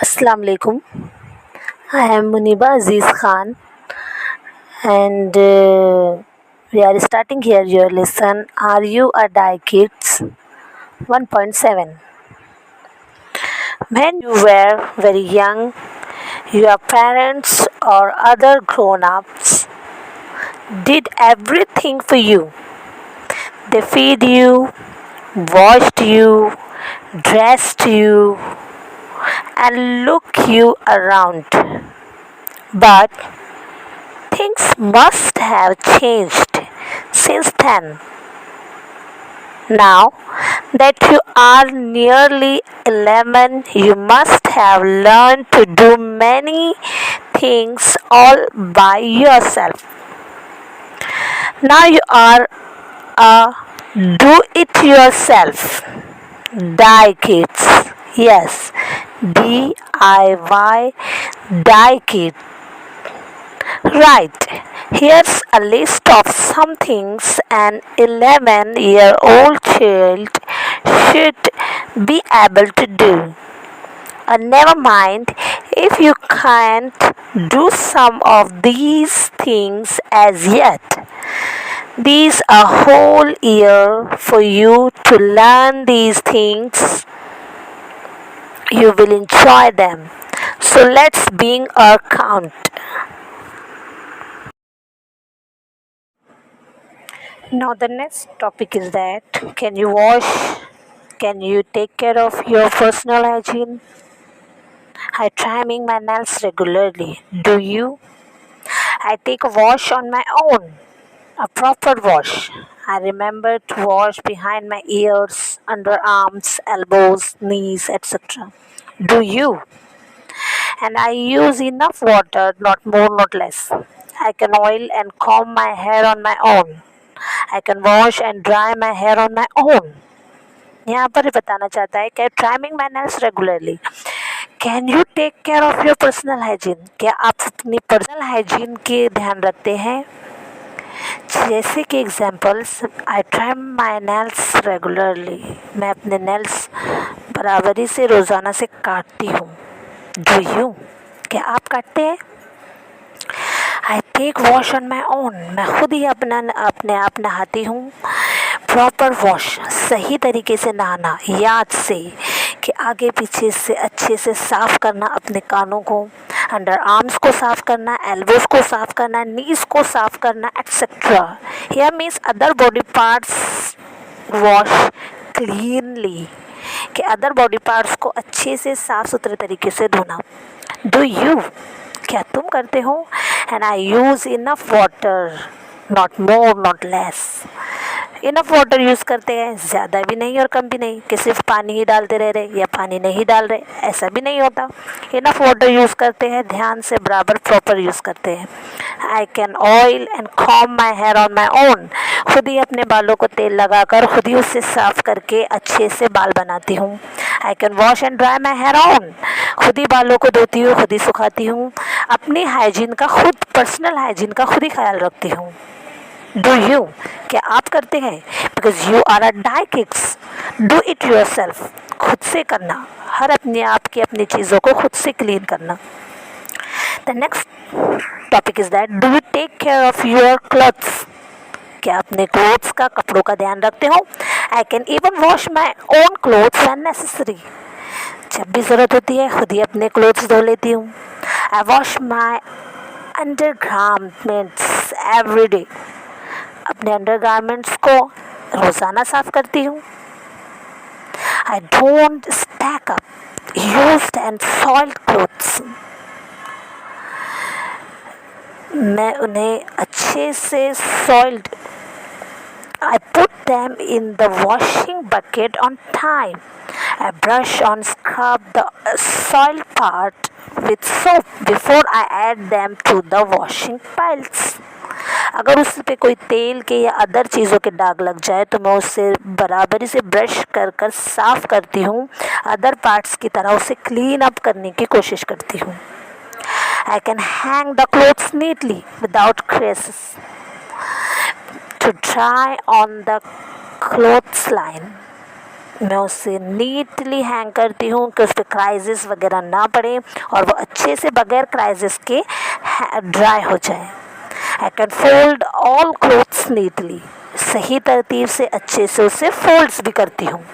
Assalamu alaikum. I am Muniba Aziz Khan, and we are starting here your lesson. Are you a die kids? 1.7. When you were very young, your parents or other grown-ups did everything for you. They feed you, washed you, dressed you, and look you around. But things must have changed since then. Now that you are nearly 11, you must have learned to do many things all by yourself. Now you are a do it yourself die kids. Yes, DIY die kid. Right, here's a list of some things an 11-year-old child should be able to do. Never mind if you can't do some of these things as yet. These a whole year for you to learn these things. You will enjoy them. So let's begin our count. Now the next topic is that can you wash? Can you take care of your personal hygiene? I trimming my nails regularly. Do you? I take a wash on my own. A proper wash. I remember to wash behind my ears, underarms, elbows, knees, etc. Do you? And I use enough water, not more, not less. I can oil and comb my hair on my own. I can wash and dry my hair on my own. यहाँ पर बताना चाहता है कि trimming my nails regularly. Can you take care of your personal hygiene? क्या आप अपनी personal hygiene के ध्यान रखते हैं? जैसे कि examples, I trim my nails regularly. मैं अपने नेल्स बराबरी से रोज़ाना से काटती हूँ. Do you? क्या आप काटते हैं? I take wash on my own. मैं खुद ही अपने आप नहाती हूँ. प्रॉपर वॉश, सही तरीके से नहाना, याद से कि आगे पीछे से अच्छे से साफ़ करना अपने कानों को, अंडर आर्म्स को साफ़ करना, एल्बोज को साफ़ करना, नीज को साफ़ करना, etcetera. Here means other body parts wash cleanly, कि अदर बॉडी पार्ट्स को अच्छे से साफ़ सुथरे तरीके से धोना. Do you? क्या तुम करते हो? And I use enough water, not more not less. Enough water use करते हैं, ज़्यादा भी नहीं और कम भी नहीं कि सिर्फ पानी ही डालते रह रहे या पानी नहीं डाल रहे, ऐसा भी नहीं होता. इनफ वाटर यूज़ करते हैं, ध्यान से बराबर प्रॉपर यूज़ करते हैं. I can oil and comb my hair on my own. खुद ही अपने बालों को तेल लगाकर खुद ही उससे साफ़ करके अच्छे से बाल बनाती हूँ. I can wash and dry my hair on. खुद ही बालों को धोती हूँ, खुद ही सुखाती हूँ. अपनी हाइजीन का खुद, पर्सनल हाइजीन का खुद ही ख्याल रखती हूँ. Do you? क्या आप करते हैं? Because you are a DIY kids. Do it yourself. खुद से करना, हर अपने आप की अपनी चीज़ों को खुद से क्लीन करना. The next topic is that do you take care of your clothes? क्या अपने क्लोथ्स का, कपड़ों का ध्यान रखते हो? I can even wash my own clothes when necessary. जब भी ज़रूरत होती है खुद ही अपने क्लोथ्स धो लेती हूँ. I wash my undergarments every day. अपने अंडरगारमेंट्स को रोज़ाना साफ़ करती हूँ. I don't stack up used and soiled clothes. मैं उन्हें अच्छे से soiled, I put them in the washing bucket on time. I brush and scrub the soiled part with soap before I add them to the washing piles. अगर उस पे कोई तेल के या अदर चीज़ों के दाग लग जाए तो मैं उससे बराबरी से ब्रश कर साफ़ करती हूँ. अदर पार्ट्स की तरह उसे क्लीन अप करने की कोशिश करती हूँ. I can hang the clothes neatly without creases to dry on the clothesline. मैं उसे नीटली हैंग करती हूँ कि उस पर क्राइसिस वगैरह ना पड़े और वो अच्छे से बगैर क्राइसिस के ड्राई हो जाए। I can fold all clothes neatly, सही तरतीब से अच्छे से उसे फोल्ड्स भी करती हूँ।